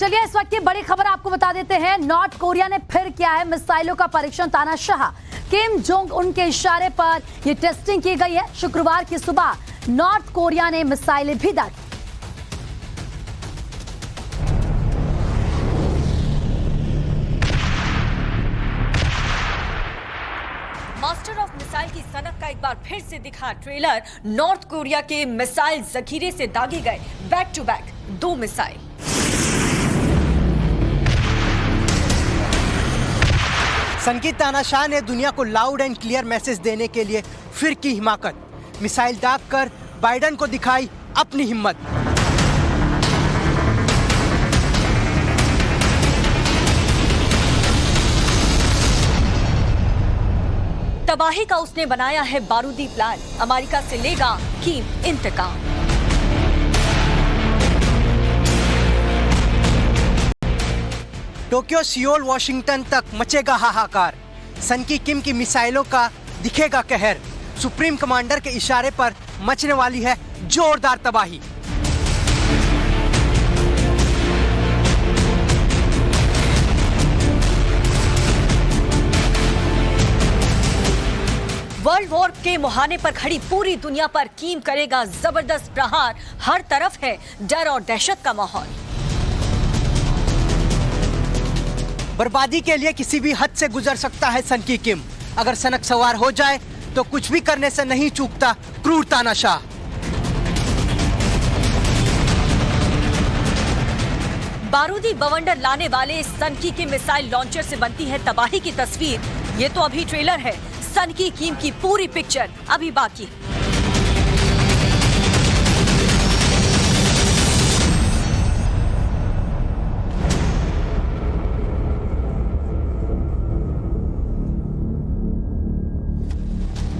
चलिए इस वक्त की बड़ी खबर आपको बता देते हैं। नॉर्थ कोरिया ने फिर किया है मिसाइलों का परीक्षण। तानाशाह किम जोंग उन के इशारे पर यह टेस्टिंग की गई है। शुक्रवार की सुबह नॉर्थ कोरिया ने मिसाइलें भी दागी। मास्टर ऑफ मिसाइल की सनक का एक बार फिर से दिखा ट्रेलर। नॉर्थ कोरिया के मिसाइल जखीरे से दागे गए बैक टू बैक 2 मिसाइल। सनकी तानाशाह ने दुनिया को लाउड एंड क्लियर मैसेज देने के लिए फिर की हिमाकत। मिसाइल दाग कर बाइडेन को दिखाई अपनी हिम्मत। तबाही का उसने बनाया है बारूदी प्लान। अमेरिका से लेगा किम इंतकाम। टोक्यो, सियोल, वॉशिंगटन तक मचेगा हाहाकार। सनकी किम की मिसाइलों का दिखेगा कहर। सुप्रीम कमांडर के इशारे पर मचने वाली है जोरदार तबाही। वर्ल्ड वॉर के मुहाने पर खड़ी पूरी दुनिया पर किम करेगा जबरदस्त प्रहार। हर तरफ है डर और दहशत का माहौल। बर्बादी के लिए किसी भी हद से गुजर सकता है सनकी किम। अगर सनक सवार हो जाए तो कुछ भी करने से नहीं चूकता क्रूर तानाशाह। बारूदी बवंडर लाने वाले सनकी के मिसाइल लॉन्चर से बनती है तबाही की तस्वीर। ये तो अभी ट्रेलर है, सनकी किम की पूरी पिक्चर अभी बाकी।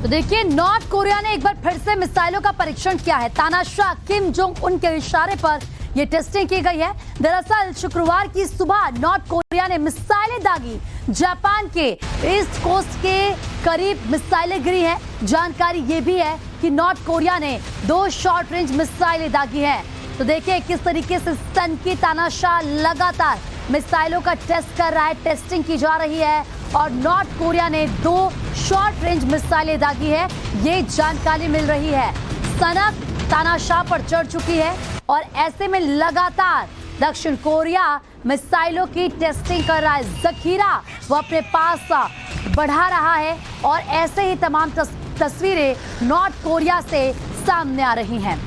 तो देखिए, नॉर्थ कोरिया ने एक बार फिर से मिसाइलों का परीक्षण किया है। तानाशाह किम जोंग उन के इशारे पर यह टेस्टिंग की गई है। दरअसल शुक्रवार की सुबह नॉर्थ कोरिया ने मिसाइलें दागी। जापान के ईस्ट कोस्ट के करीब मिसाइलें गिरी हैं। जानकारी ये भी है कि नॉर्थ कोरिया ने 2 शॉर्ट रेंज मिसाइलें दागी हैं। तो देखिए किस तरीके से सनकी तानाशाह लगातार मिसाइलों का टेस्ट कर रहा है, टेस्टिंग की जा रही है। और नॉर्थ कोरिया ने 2 शॉर्ट रेंज मिसाइलें दागी है, ये जानकारी मिल रही है। सनक तानाशाह पर चढ़ चुकी है और ऐसे में लगातार दक्षिण कोरिया मिसाइलों की टेस्टिंग कर रहा है। जखीरा वो अपने पास बढ़ा रहा है और ऐसे ही तमाम तस्वीरें नॉर्थ कोरिया से सामने आ रही हैं।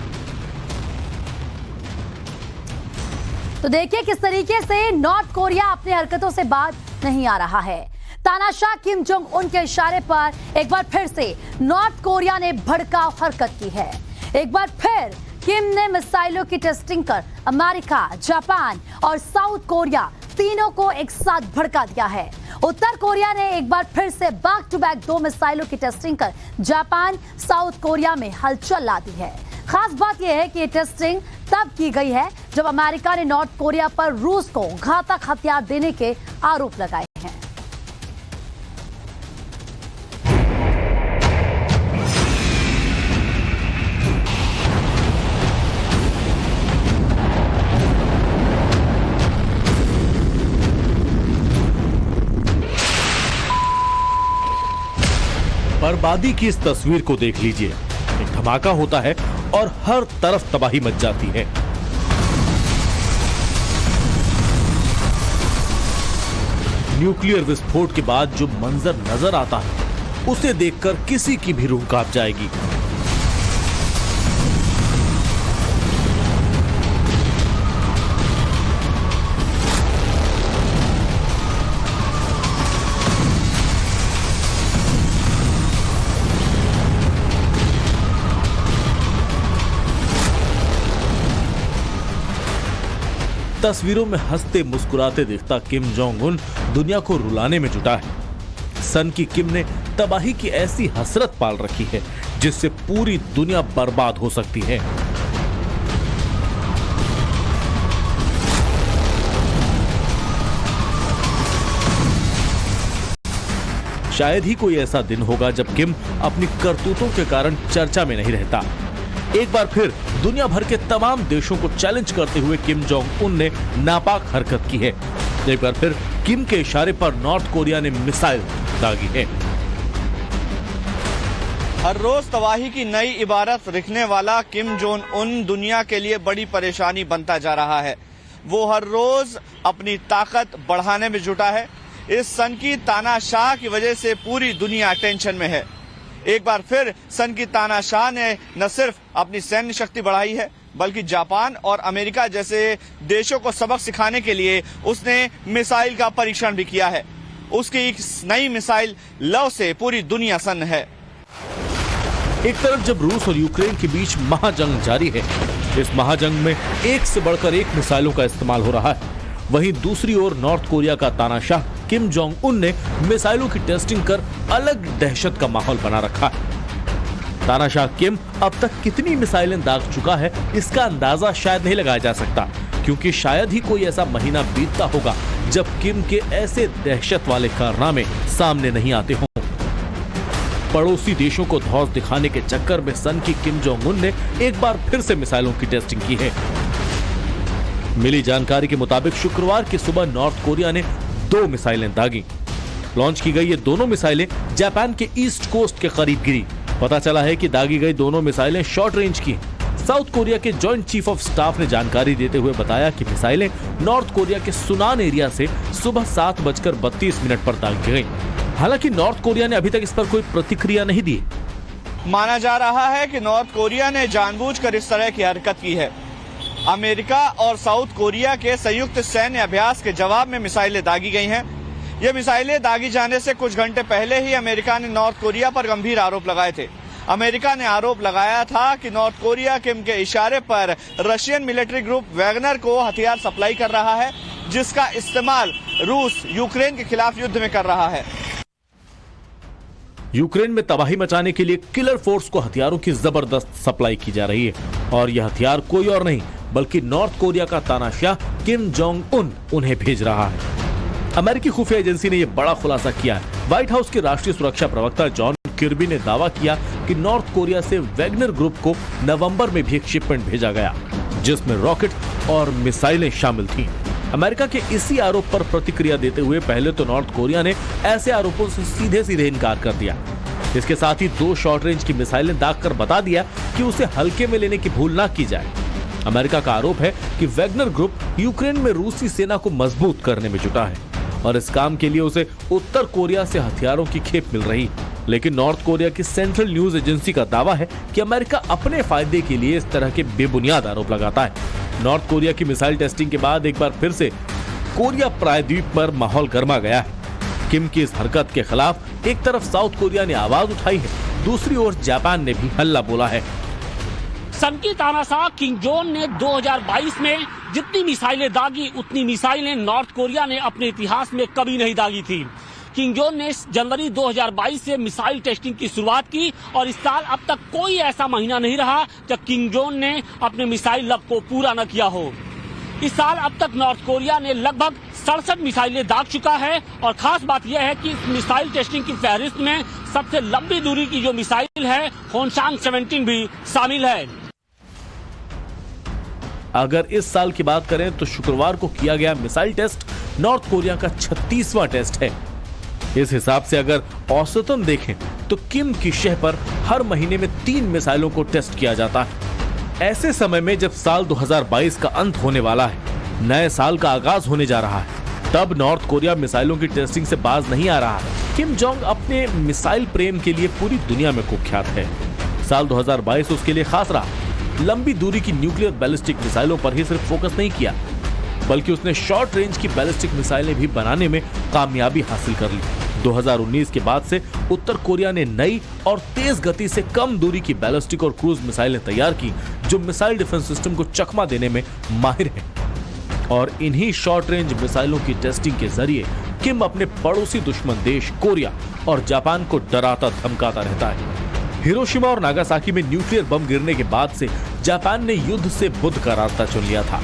तो देखिए किस तरीके से नॉर्थ कोरिया अपनी हरकतों से बाज नहीं आ रहा है। तानाशाह किम जोंग उन के इशारे पर एक बार फिर से नॉर्थ कोरिया ने भड़काऊ हरकत की है। एक बार फिर किम ने मिसाइलों की टेस्टिंग कर अमेरिका, जापान और साउथ कोरिया तीनों को एक साथ भड़का दिया है। उत्तर कोरिया ने एक बार फिर से बैक टू बैक 2 मिसाइलों की टेस्टिंग कर जापान, साउथ कोरिया में हलचल ला दी है। खास बात यह है कि ये टेस्टिंग तब की गई है जब अमेरिका ने नॉर्थ कोरिया पर रूस को घातक हथियार देने के आरोप लगाए हैं। बर्बादी की इस तस्वीर को देख लीजिए। एक धमाका होता है और हर तरफ तबाही मच जाती है। न्यूक्लियर विस्फोट के बाद जो मंजर नजर आता है उसे देखकर किसी की भी रूह कांप जाएगी। तस्वीरों में हंसते मुस्कुराते दिखता किम जोंग उन दुनिया को रुलाने में जुटा है। सनकी किम ने तबाही की ऐसी हसरत पाल रखी है जिससे पूरी दुनिया बर्बाद हो सकती है। शायद ही कोई ऐसा दिन होगा जब किम अपनी करतूतों के कारण चर्चा में नहीं रहता। एक बार फिर दुनिया भर के तमाम देशों को चैलेंज करते हुए किम जोंग उन ने नापाक हरकत की है। एक बार फिर किम के इशारे पर नॉर्थ कोरिया ने मिसाइल दागी है। हर रोज तबाही की नई इबारत लिखने वाला किम जोंग उन दुनिया के लिए बड़ी परेशानी बनता जा रहा है। वो हर रोज अपनी ताकत बढ़ाने में जुटा है। इस सन की तानाशाह की वजह से पूरी दुनिया टेंशन में है। एक बार फिर सन की तानाशाह ने न सिर्फ अपनी सैन्य शक्ति बढ़ाई है, बल्कि जापान और अमेरिका जैसे देशों को सबक सिखाने के लिए उसने मिसाइल का परीक्षण भी किया है। उसकी एक नई मिसाइल लव से पूरी दुनिया सन्न है। एक तरफ जब रूस और यूक्रेन के बीच महाजंग जारी है, इस महाजंग में एक से बढ़कर एक मिसाइलों का इस्तेमाल हो रहा है, वहीं दूसरी ओर नॉर्थ कोरिया का तानाशाह किम जोंग उन ने मिसाइलों की टेस्टिंग कर अलग दहशत का माहौल बना रखा है। तानाशाह किम अब तक कितनी मिसाइलें दाग चुका है, इसका अंदाजा शायद नहीं लगाया जा सकता, क्योंकि शायद ही कोई ऐसा महीना बीतता होगा जब किम के ऐसे दहशत वाले कारनामे सामने नहीं आते हों। पड़ोसी देशों को धौंस दिखाने के चक्कर में सन की किम जोंग उन ने एक बार फिर से मिसाइलों की टेस्टिंग की है। मिली जानकारी के मुताबिक शुक्रवार की सुबह नॉर्थ कोरिया ने 2 मिसाइलें दागी। लॉन्च की गई ये दोनों मिसाइलें जापान के ईस्ट कोस्ट के करीब गिरी। पता चला है कि दागी गई दोनों मिसाइलें शॉर्ट रेंज की। साउथ कोरिया के जॉइंट चीफ ऑफ स्टाफ ने जानकारी देते हुए बताया कि मिसाइलें नॉर्थ कोरिया के सुनान एरिया से सुबह 7:32 पर दागी गई। हालांकि नॉर्थ कोरिया ने अभी तक इस पर कोई प्रतिक्रिया नहीं दी। माना जा रहा है कि नॉर्थ कोरिया ने जानबूझकर इस तरह की हरकत की है। अमेरिका और साउथ कोरिया के संयुक्त सैन्य अभ्यास के जवाब में मिसाइलें दागी गई हैं। ये मिसाइलें दागी जाने से कुछ घंटे पहले ही अमेरिका ने नॉर्थ कोरिया पर गंभीर आरोप लगाए थे। अमेरिका ने आरोप लगाया था कि नॉर्थ कोरिया किम के इशारे पर रशियन मिलिट्री ग्रुप वैगनर को हथियार सप्लाई कर रहा है, जिसका इस्तेमाल रूस यूक्रेन के खिलाफ युद्ध में कर रहा है। यूक्रेन में तबाही मचाने के लिए किलर फोर्स को हथियारों की जबरदस्त सप्लाई की जा रही है, और यह हथियार कोई और नहीं बल्कि नॉर्थ कोरिया का तानाशाह किम जोंग उन उन्हें भेज रहा है। अमेरिकी खुफिया एजेंसी ने यह बड़ा खुलासा किया है। व्हाइट हाउस के राष्ट्रीय सुरक्षा प्रवक्ता जॉन किर्बी ने दावा किया कि नॉर्थ कोरिया से वैगनर ग्रुप को नवंबर में भी एक शिपमेंट भेजा गया, जिसमें रॉकेट और मिसाइलें शामिल थीं। अमेरिका के इसी आरोप पर प्रतिक्रिया देते हुए पहले तो नॉर्थ कोरिया ने ऐसे आरोपों से सीधे सीधे इनकार कर दिया। इसके साथ ही 2 शॉर्ट रेंज की मिसाइलें दाग कर बता दिया कि उसे हल्के में लेने की भूल ना की जाए। अमेरिका का आरोप है कि वैगनर ग्रुप यूक्रेन में रूसी सेना को मजबूत करने में जुटा है, और इस काम के लिए उसे उत्तर कोरिया से हथियारों की खेप मिल रही। लेकिन नॉर्थ कोरिया की सेंट्रल न्यूज एजेंसी का दावा है कि अमेरिका अपने फायदे के लिए इस तरह के बेबुनियाद आरोप लगाता है। नॉर्थ कोरिया की मिसाइल टेस्टिंग के बाद एक बार फिर से कोरिया प्रायद्वीप पर माहौल गर्मा गया है। किम की इस हरकत के खिलाफ एक तरफ साउथ कोरिया ने आवाज उठाई है, दूसरी ओर जापान ने भी हल्ला बोला है। सन की तानाशाह किम जोंग ने 2022 में जितनी मिसाइलें दागी, उतनी मिसाइलें नॉर्थ कोरिया ने अपने इतिहास में कभी नहीं दागी थी। किम जोंग ने जनवरी 2022 से मिसाइल टेस्टिंग की शुरुआत की, और इस साल अब तक कोई ऐसा महीना नहीं रहा जब किम जोंग ने अपने मिसाइल लक्ष्य को पूरा न किया हो। इस साल अब तक नॉर्थ कोरिया ने लगभग 67 मिसाइलें दाग चुका है, और खास बात यह है कि इस मिसाइल टेस्टिंग की फहरिस्त में सबसे लंबी दूरी की जो मिसाइल है होनसांग 17 भी शामिल है। अगर इस साल की बात करें तो शुक्रवार को किया गया मिसाइल टेस्ट नॉर्थ कोरिया का 36वां टेस्ट है। इस हिसाब से अगर औसतन देखें तो किम की शह पर हर महीने में 3 मिसाइलों को टेस्ट किया जाता है। ऐसे समय में जब साल 2022 का अंत होने वाला है, नए साल का आगाज होने जा रहा है, तब नॉर्थ कोरिया मिसाइलों की टेस्टिंग से बाज नहीं आ रहा है। किम जोंग अपने मिसाइल प्रेम के लिए पूरी दुनिया में कुख्यात है। साल 2022 उसके लिए खास रहा। लंबी दूरी की न्यूक्लियर बैलिस्टिक मिसाइलों पर ही सिर्फ फोकस नहीं किया, बल्कि उसने शॉर्ट रेंज की बैलिस्टिक मिसाइलें भी बनाने में कामयाबी हासिल कर ली। 2019 के बाद से उत्तर कोरिया ने नई और तेज गति से कम दूरी की बैलिस्टिक और क्रूज मिसाइलें तैयार की, जो मिसाइल डिफेंस सिस्टम को चकमा देने में माहिर है। और इन्हीं शॉर्ट रेंज मिसाइलों की टेस्टिंग के जरिए किम अपने पड़ोसी दुश्मन देश कोरिया और जापान को डराता धमकाता रहता है। हिरोशिमा और नागासाकी में न्यूक्लियर बम गिरने के बाद से जापान ने युद्ध से बुद्ध का रास्ता चुन लिया था।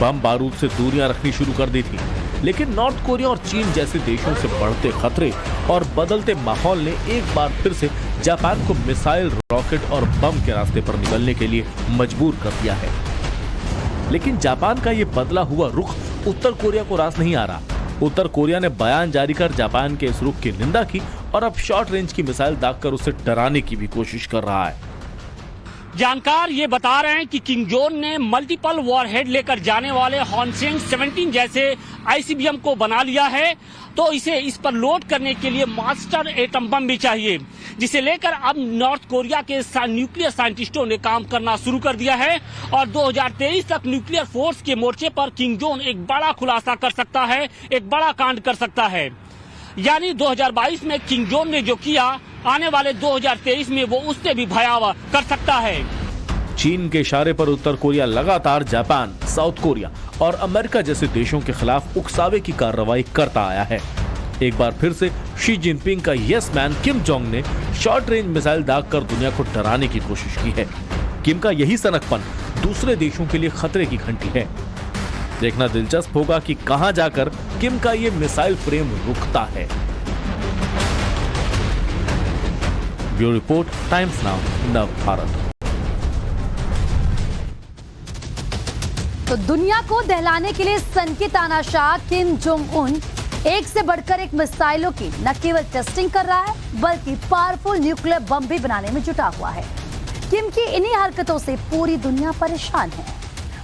बम बारूद से दूरियां रखनी शुरू कर दी थी, लेकिन नॉर्थ कोरिया और चीन जैसे देशों से बढ़ते खतरे और बदलते माहौल ने एक बार फिर से जापान को मिसाइल, रॉकेट और बम के रास्ते पर निकलने के लिए मजबूर कर दिया है। लेकिन जापान का ये बदला हुआ रुख उत्तर कोरिया को रास नहीं आ रहा। उत्तर कोरिया ने बयान जारी कर जापान के इस रुख की निंदा की और अब शॉर्ट रेंज की मिसाइल दागकर उसे डराने की भी कोशिश कर रहा है। जानकार ये बता रहे हैं कि किम जोंग ने मल्टीपल वॉरहेड लेकर जाने वाले हॉनसेंग 17 जैसे आईसीबीएम को बना लिया है, तो इसे इस पर लोड करने के लिए मास्टर एटम बम भी चाहिए, जिसे लेकर अब नॉर्थ कोरिया के न्यूक्लियर साइंटिस्टों ने काम करना शुरू कर दिया है और 2023 तक न्यूक्लियर फोर्स के मोर्चे पर किम जोंग एक बड़ा खुलासा कर सकता है, एक बड़ा कांड कर सकता है। यानी 2022 में किम जोंग ने जो किया, आने वाले 2023 में वो उससे भी भयावह कर सकता है। चीन के इशारे पर उत्तर कोरिया लगातार जापान, साउथ कोरिया और अमेरिका जैसे देशों के खिलाफ उकसावे की कार्रवाई करता आया है। एक बार फिर से शी जिनपिंग का यस मैन किम जोंग ने शॉर्ट रेंज मिसाइल दागकर दुनिया को डराने की कोशिश की है। किम का यही सनकपन दूसरे देशों के लिए खतरे की घंटी है। देखना दिलचस्प होगा कि कहां जाकर किम का ये मिसाइल प्रेम रुकता है। ब्यूरो रिपोर्ट, टाइम्स नाउ, नव भारत। तो दुनिया को दहलाने के लिए सनकी तानाशाह किम जोंग उन एक से बढ़कर एक मिसाइलों की न केवल टेस्टिंग कर रहा है, बल्कि पावरफुल न्यूक्लियर बम भी बनाने में जुटा हुआ है। किम की इन्हीं हरकतों से पूरी दुनिया परेशान है।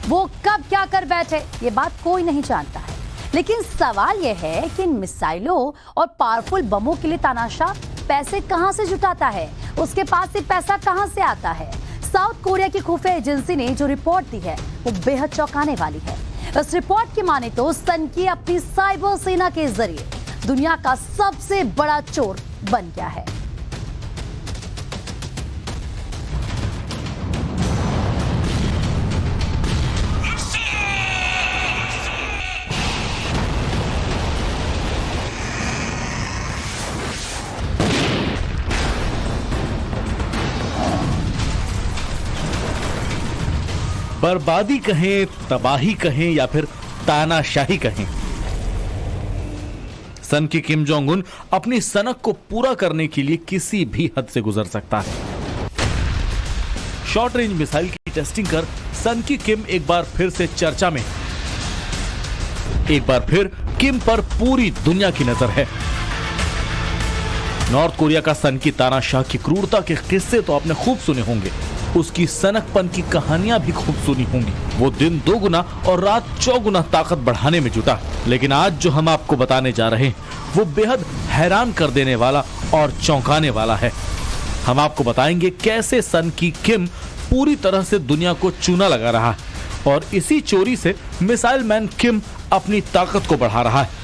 वो कब क्या कर बैठे, ये बात कोई नहीं जानता है। लेकिन सवाल यह है कि इन मिसाइलों और पावरफुल बमों के लिए तानाशाह पैसे कहां से जुटाता है, उसके पास से पैसा कहां से आता है। साउथ कोरिया की खुफिया एजेंसी ने जो रिपोर्ट दी है वो बेहद चौंकाने वाली है। इस रिपोर्ट की माने तो सनकी अपनी साइबर सेना के जरिए दुनिया का सबसे बड़ा चोर बन गया है। बर्बादी कहें, तबाही कहें या फिर तानाशाही कहें, सन की किम जोंग उन अपनी सनक को पूरा करने के लिए किसी भी हद से गुजर सकता है। शॉर्ट रेंज मिसाइल की टेस्टिंग कर सन की किम एक बार फिर से चर्चा में। एक बार फिर किम पर पूरी दुनिया की नजर है। नॉर्थ कोरिया का सन की तानाशाह की क्रूरता के किस्से तो आपने खूब सुने होंगे, उसकी सनकपन की कहानियां भी खूब सुनी होंगी। वो दिन 2 गुना और रात 4 गुना ताकत बढ़ाने में जुटा। लेकिन आज जो हम आपको बताने जा रहे हैं वो बेहद हैरान कर देने वाला और चौंकाने वाला है। हम आपको बताएंगे कैसे सन की किम पूरी तरह से दुनिया को चूना लगा रहा है और इसी चोरी से मिसाइल मैन किम अपनी ताकत को बढ़ा रहा है।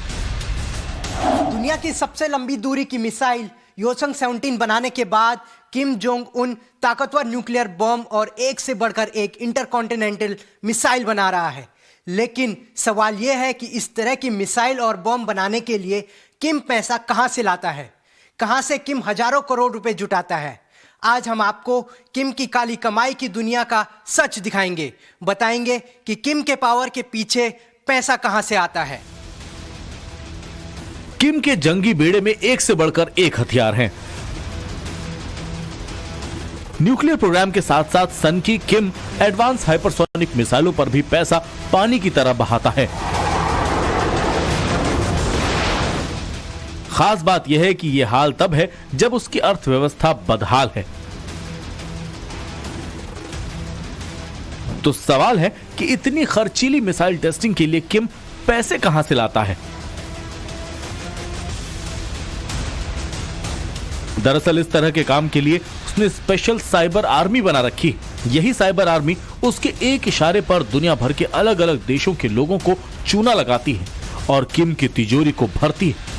दुनिया की सबसे लंबी दूरी की मिसाइल योचंग 17 बनाने के बाद किम जोंग उन ताकतवर न्यूक्लियर बम और एक से बढ़कर एक इंटरकॉन्टिनेंटल मिसाइल बना रहा है। लेकिन सवाल यह है कि इस तरह की मिसाइल और बम बनाने के लिए किम पैसा कहां से लाता है, कहां से किम हजारों करोड़ रुपए जुटाता है। आज हम आपको किम की काली कमाई की दुनिया का सच दिखाएंगे, बताएंगे कि किम के पावर के पीछे पैसा कहां से आता है। किम के जंगी बेड़े में एक से बढ़कर एक हथियार हैं। न्यूक्लियर प्रोग्राम के साथ साथ सन की किम एडवांस हाइपरसोनिक मिसाइलों पर भी पैसा पानी की तरह बहाता है। खास बात यह है कि यह हाल तब है जब उसकी अर्थव्यवस्था बदहाल है। तो सवाल है कि इतनी खर्चीली मिसाइल टेस्टिंग के लिए किम पैसे कहां से लाता है। दरअसल इस तरह के काम के लिए उसने स्पेशल साइबर आर्मी बना रखी। यही साइबर आर्मी उसके एक इशारे पर दुनिया भर के अलग अलग देशों के लोगों को चूना लगाती है और किम की तिजोरी को भरती है।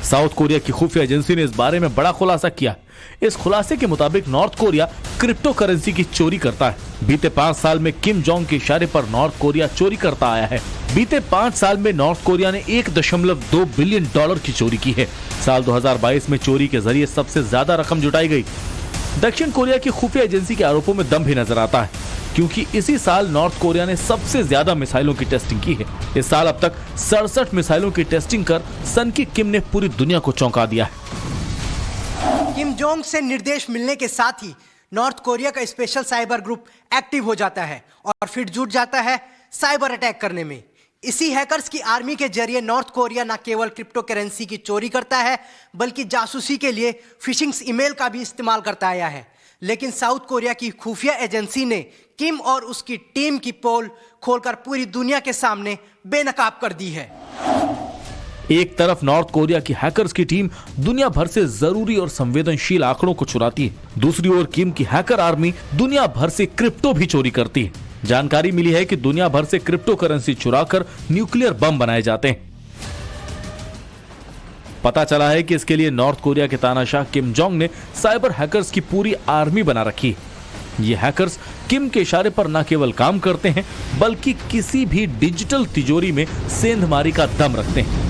साउथ कोरिया की खुफिया एजेंसी ने इस बारे में बड़ा खुलासा किया। इस खुलासे के मुताबिक नॉर्थ कोरिया क्रिप्टो करेंसी की चोरी करता है। बीते 5 साल में किम जोंग के इशारे पर नॉर्थ कोरिया चोरी करता आया है। बीते 5 साल में नॉर्थ कोरिया ने $1.2 बिलियन की चोरी की है। साल 2022 में चोरी के जरिए सबसे ज्यादा रकम जुटाई गई। दक्षिण कोरिया की खुफिया एजेंसी के आरोपों में दम भी नजर आता है, क्योंकि इसी साल नॉर्थ कोरिया ने सबसे ज्यादा मिसाइलों की टेस्टिंग की है। इस साल अब तक 67 मिसाइलों की टेस्टिंग कर सन की किम ने पूरी दुनिया को चौंका दिया है। किम जोंग से निर्देश मिलने के साथ ही नॉर्थ कोरिया का स्पेशल साइबर ग्रुप एक्टिव हो जाता है और फिर जुट जाता है साइबर अटैक करने में। इसी हैकर्स की आर्मी के जरिए नॉर्थ कोरिया न केवल क्रिप्टो करेंसी की चोरी करता है बल्कि जासूसी के लिए फिशिंग ईमेल का भी इस्तेमाल करता आया है। लेकिन साउथ कोरिया की खुफिया एजेंसी ने किम और उसकी टीम की पोल खोलकर पूरी दुनिया के सामने बेनकाब कर दी है। एक तरफ नॉर्थ कोरिया की हैकर्स की टीम दुनिया भर से जरूरी और संवेदनशील आंकड़ों को चुराती है, दूसरी ओर किम की हैकर आर्मी दुनिया भर से क्रिप्टो भी चोरी करती है। जानकारी मिली है कि दुनिया भर से क्रिप्टो करेंसी चुराकर न्यूक्लियर बम बनाए जाते हैं। पता चला है कि इसके लिए नॉर्थ कोरिया के तानाशाह किम जोंग ने साइबर हैकर्स की पूरी आर्मी बना रखी है। ये हैकर्स किम के इशारे पर न केवल काम करते हैं बल्कि किसी भी डिजिटल तिजोरी में सेंधमारी का दम रखते हैं।